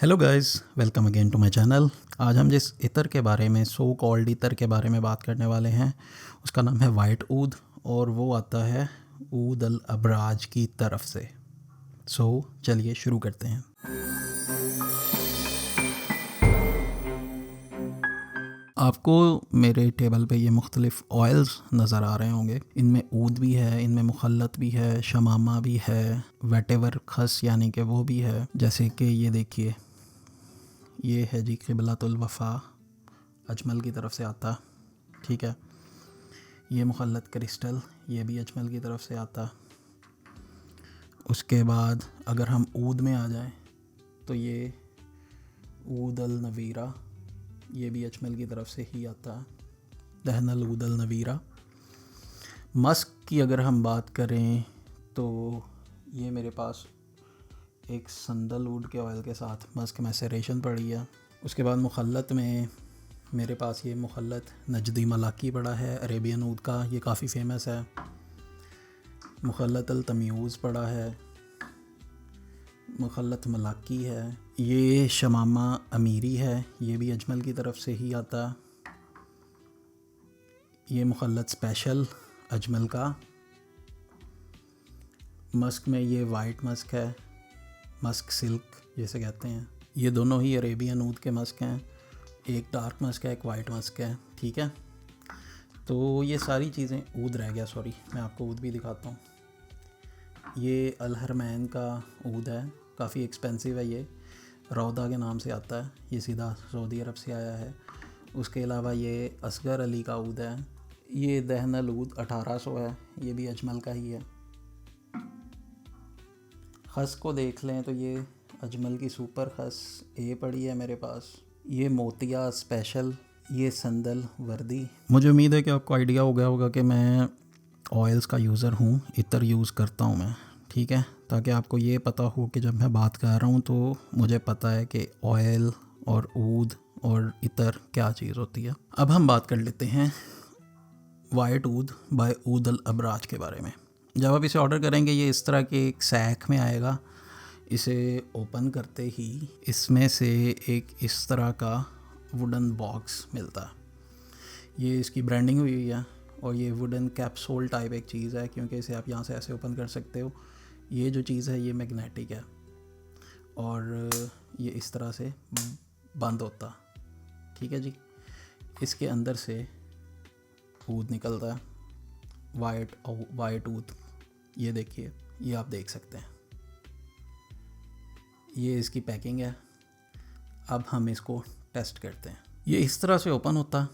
Hello guys, welcome again to my channel. आज हम जिस इतर के बारे में, सो कॉल्ड इतर के बारे में बात करने वाले हैं उसका नाम है वाइट ऊद और वो आता है ऊद अल अबराज की तरफ से। चलिए शुरू करते हैं। आपको मेरे टेबल पे ये मुख्तलिफ़ ऑयल्स नज़र आ रहे होंगे। इनमें ऊद भी है, इनमें मुखल्लत भी है, शमामा भी है, वेटेवर खस यानी कि वो भी है। जैसे कि ये देखिए, ये है जी क़िबलतुल वफ़ा, अजमल की तरफ से आता, ठीक है। ये मुखल्लत क्रिस्टल, ये भी अजमल की तरफ से आता। उसके बाद अगर हम ऊद में आ जाएं तो ये ऊद अल नवीरा, ये भी अजमल की तरफ से ही आता, दहनल ऊद अल नवीरा। मस्क की अगर हम बात करें तो ये मेरे पास एक संदलवुड के ऑयल के साथ मस्क मैसेरेशन पड़ी है। उसके बाद मुखल्लत में मेरे पास ये मुखल्लत नजदी मलाकी पड़ा है, अरेबियन ऊद का, ये काफ़ी फेमस है। मुखल्लत अल तम्यूज़ पड़ा है, मुखल्लत मलाकी है। ये शमामा अमीरी है, ये भी अजमल की तरफ से ही आता। ये मुखल्लत स्पेशल अजमल का। मस्क में ये वाइट मस्क है, मस्क सिल्क जैसे कहते हैं। ये दोनों ही अरेबियन ऊद के मस्क हैं, एक डार्क मस्क है, एक वाइट मस्क है, ठीक है। तो ये सारी चीज़ें, ऊद रह गया, सॉरी, मैं आपको ऊद भी दिखाता हूँ। ये अल हरमैन का ऊद है, काफ़ी एक्सपेंसिव है। ये रौदा के नाम से आता है, ये सीधा सऊदी अरब से आया है। उसके अलावा ये असगर अली का ऊद है, ये दहनल ऊद 1800 है, ये भी अजमल का ही है। खस को देख लें तो ये अजमल की सुपर खस ए पड़ी है मेरे पास। ये मोतिया स्पेशल, ये संदल वर्दी। मुझे उम्मीद है कि आपको आइडिया हो गया होगा कि मैं ऑयल्स का यूज़र हूँ, इतर यूज़ करता हूँ मैं, ठीक है। ताकि आपको ये पता हो कि जब मैं बात कर रहा हूँ तो मुझे पता है कि ऑयल और ऊद और इतर क्या चीज़ होती है। अब हम बात कर लेते हैं वाइट ऊद बाय ऊद अल अबराज के बारे में। जब आप इसे ऑर्डर करेंगे ये इस तरह के एक सैक में आएगा। इसे ओपन करते ही इसमें से एक इस तरह का वुडन बॉक्स मिलता है। ये इसकी ब्रांडिंग हुई हुई है और ये वुडन कैप्सूल टाइप एक चीज़ है, क्योंकि इसे आप यहाँ से ऐसे ओपन कर सकते हो। ये जो चीज़ है ये मैग्नेटिक है और ये इस तरह से बंद होता, ठीक है जी। इसके अंदर से ऊद निकलता है, वाइट ऊद। ये देखिए, ये आप देख सकते हैं, ये इसकी पैकिंग है। अब हम इसको टेस्ट करते हैं। ये इस तरह से ओपन होता है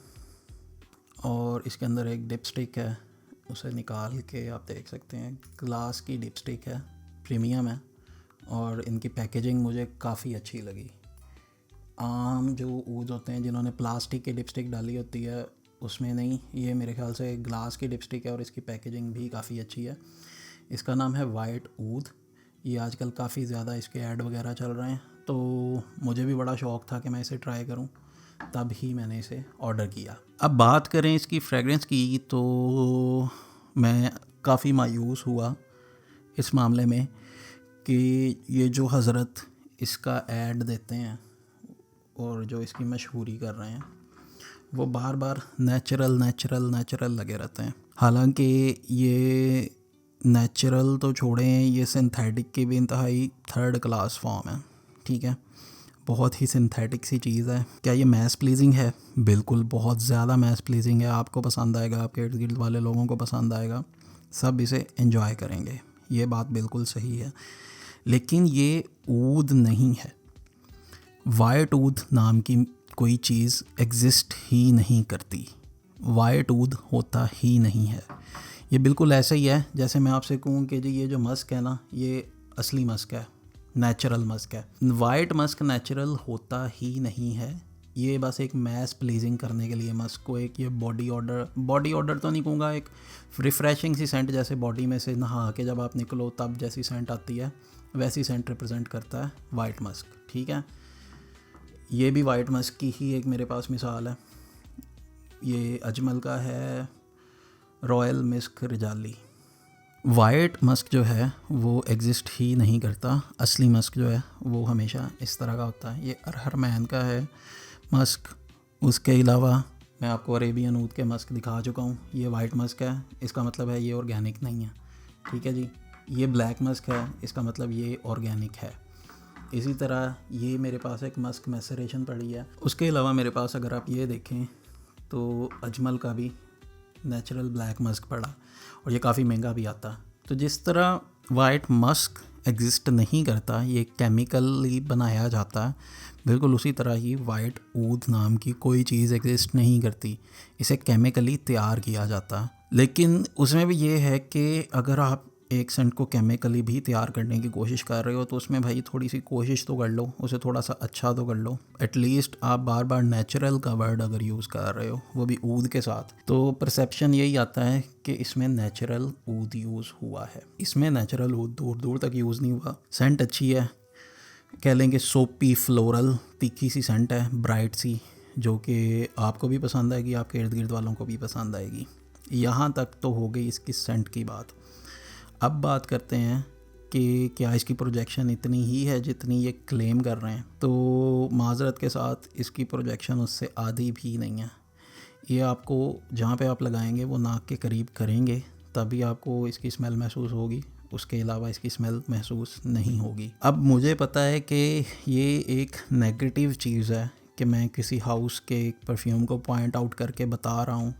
और इसके अंदर एक डिपस्टिक है, उसे निकाल के आप देख सकते हैं। ग्लास की डिपस्टिक है, प्रीमियम है और इनकी पैकेजिंग मुझे काफ़ी अच्छी लगी। आम जो ऊद होते हैं जिन्होंने प्लास्टिक की डिपस्टिक डाली होती है उसमें नहीं, ये मेरे ख्याल से ग्लास की डिपस्टिक है और इसकी पैकेजिंग भी काफ़ी अच्छी है। इसका नाम है वाइट ऊद। ये आजकल काफ़ी ज़्यादा इसके ऐड वगैरह चल रहे हैं, तो मुझे भी बड़ा शौक़ था कि मैं इसे ट्राई करूं, तब ही मैंने इसे ऑर्डर किया। अब बात करें इसकी फ्रेगरेंस की तो मैं काफ़ी मायूस हुआ इस मामले में कि ये जो हज़रत इसका ऐड देते हैं और जो इसकी मशहूरी कर रहे हैं वो बार बार नेचुरल नेचुरल नेचुरल लगे रहते हैं। हालांकि ये नेचुरल तो छोड़ें, ये सिंथेटिक की भी इंतहाई थर्ड क्लास फॉर्म है, ठीक है। बहुत ही सिंथेटिक सी चीज़ है। क्या ये मैस प्लीजिंग है? बिल्कुल, बहुत ज़्यादा मैस प्लीजिंग है। आपको पसंद आएगा, आपके इर्द गिर्द वाले लोगों को पसंद आएगा, सब इसे एंजॉय करेंगे, ये बात बिल्कुल सही है। लेकिन ये ऊद नहीं है। वाइट ऊद नाम की कोई चीज़ एग्जिस्ट ही नहीं करती। वाइट ऊद होता ही नहीं है। ये बिल्कुल ऐसा ही है जैसे मैं आपसे कहूँ कि जी ये जो मस्क है ना, ये असली मस्क है, नेचुरल मस्क है। वाइट मस्क नेचुरल होता ही नहीं है। ये बस एक मैस प्लीजिंग करने के लिए मस्क को एक ये बॉडी ऑर्डर तो नहीं कहूँगा, एक रिफ़्रेशिंग सी सेंट, जैसे बॉडी में से नहा के जब आप निकलो तब जैसी सेंट आती है वैसी सेंट रिप्रेजेंट करता है वाइट मस्क, ठीक है। ये भी वाइट मस्क की ही एक मेरे पास मिसाल है। ये अजमल का है, रॉयल मिस्क रिजाली। वाइट मस्क जो है वो एग्जिस्ट ही नहीं करता। असली मस्क जो है वो हमेशा इस तरह का होता है। ये अरहर मैन का है मस्क। उसके अलावा मैं आपको अरेबियन ऊद के मस्क दिखा चुका हूँ। ये वाइट मस्क है, इसका मतलब है ये ऑर्गेनिक नहीं है, ठीक है जी। ये ब्लैक मस्क है, इसका मतलब ये ऑर्गेनिक है। इसी तरह ये मेरे पास एक मस्क मैसरेशन पड़ी है। उसके अलावा मेरे पास अगर आप ये देखें तो अजमल का भी नेचुरल ब्लैक मस्क पड़ा, और ये काफ़ी महंगा भी आता। तो जिस तरह वाइट मस्क एग्जिस्ट नहीं करता, ये केमिकली बनाया जाता है, बिल्कुल उसी तरह ही वाइट ऊद नाम की कोई चीज़ एग्जिस्ट नहीं करती, इसे केमिकली तैयार किया जाता है। लेकिन उसमें भी ये है कि अगर आप एक सेंट को केमिकली भी तैयार करने की कोशिश कर रहे हो तो उसमें भाई थोड़ी सी कोशिश तो कर लो, उसे थोड़ा सा अच्छा तो कर लो। एटलीस्ट आप बार बार नेचुरल का वर्ड अगर यूज़ कर रहे हो, वो भी ऊद के साथ, तो परसेप्शन यही आता है कि इसमें नेचुरल ऊद यूज़ हुआ है। इसमें नेचुरल ऊद दूर दूर तक यूज़ नहीं हुआ। सेंट अच्छी है, कह लेंगे सोपी फ्लोरल तीखी सी सेंट है, ब्राइट सी, जो कि आपको भी पसंद आएगी, आपके इर्द गिर्द वालों को भी पसंद आएगी। यहाँ तक तो हो गई इसकी सेंट की बात। अब बात करते हैं कि क्या इसकी प्रोजेक्शन इतनी ही है जितनी ये क्लेम कर रहे हैं। तो माज़रत के साथ इसकी प्रोजेक्शन उससे आधी भी नहीं है। ये आपको जहाँ पे आप लगाएंगे वो नाक के करीब करेंगे तभी आपको इसकी स्मेल महसूस होगी, उसके अलावा इसकी स्मेल महसूस नहीं होगी। अब मुझे पता है कि ये एक नेगेटिव चीज़ है कि मैं किसी हाउस के परफ्यूम को पॉइंट आउट करके बता रहा हूँ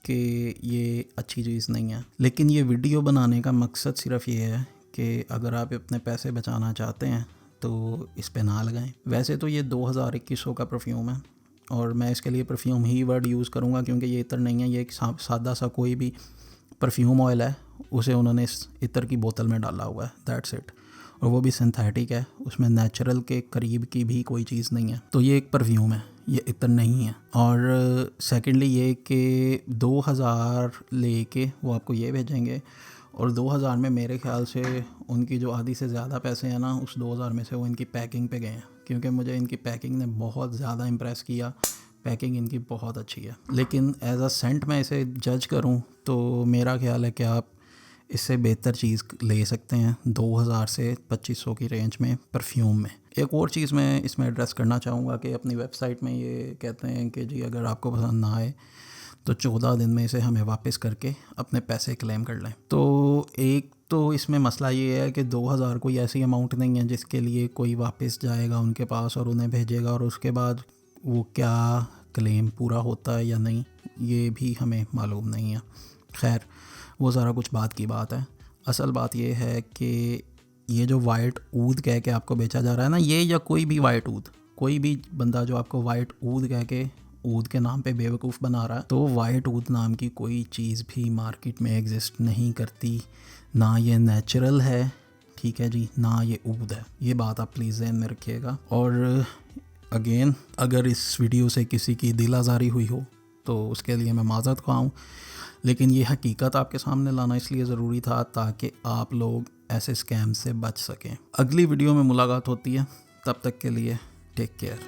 कि ये अच्छी चीज़ नहीं है, लेकिन ये वीडियो बनाने का मकसद सिर्फ ये है कि अगर आप अपने पैसे बचाना चाहते हैं तो इस पे ना लगाएं। वैसे तो ये 2021 का परफ्यूम है और मैं इसके लिए परफ्यूम ही वर्ड यूज़ करूँगा क्योंकि ये इतर नहीं है, ये एक सादा सा कोई भी परफ्यूम ऑयल है, उसे उन्होंने इस इतर की बोतल में डाला हुआ है, दैट्स इट। और वो भी सिंथेटिक है, उसमें नेचुरल के करीब की भी कोई चीज़ नहीं है। तो ये एक परफ्यूम है, ये इतर नहीं है। और सेकेंडली ये कि 2000 लेके वो आपको ये भेजेंगे और 2000 में मेरे ख्याल से उनकी जो आधी से ज़्यादा पैसे हैं ना, उस 2000 में से वो इनकी पैकिंग पे गए हैं, क्योंकि मुझे इनकी पैकिंग ने बहुत ज़्यादा इम्प्रेस किया। पैकिंग इनकी बहुत अच्छी है, लेकिन एज अ सेंट मैं इसे जज करूं तो मेरा ख्याल है कि आप इससे बेहतर चीज़ ले सकते हैं 2000 से 2500 की रेंज में परफ्यूम में। एक और चीज़ मैं इसमें एड्रेस करना चाहूँगा कि अपनी वेबसाइट में ये कहते हैं कि जी अगर आपको पसंद ना आए तो 14 दिन में इसे हमें वापस करके अपने पैसे क्लेम कर लें। तो एक तो इसमें मसला ये है कि 2000 कोई ऐसी अमाउंट नहीं है जिसके लिए कोई वापस जाएगा उनके पास और उन्हें भेजेगा और उसके बाद वो क्या क्लेम पूरा होता है या नहीं ये भी हमें मालूम नहीं है। खैर वो सारा कुछ बात की बात है। असल बात ये है कि ये जो वाइट ऊद कह के आपको बेचा जा रहा है ना, ये या कोई भी वाइट ऊद, कोई भी बंदा जो आपको वाइट ऊद कह के ऊद के नाम पे बेवकूफ़ बना रहा है, तो वाइट ऊद नाम की कोई चीज़ भी मार्केट में एग्जिस्ट नहीं करती। ना ये नेचुरल है, ठीक है जी, ना ये ऊद है। ये बात आप प्लीज़ ध्यान में रखिएगा। और अगेन अगर इस वीडियो से किसी की दिल आज़ारी हुई हो तो उसके लिए मैं माज़रत ख्वाह हूँ, लेकिन ये हकीकत आपके सामने लाना इसलिए ज़रूरी था ताकि आप लोग ऐसे स्कैम से बच सकें। अगली वीडियो में मुलाकात होती है, तब तक के लिए टेक केयर।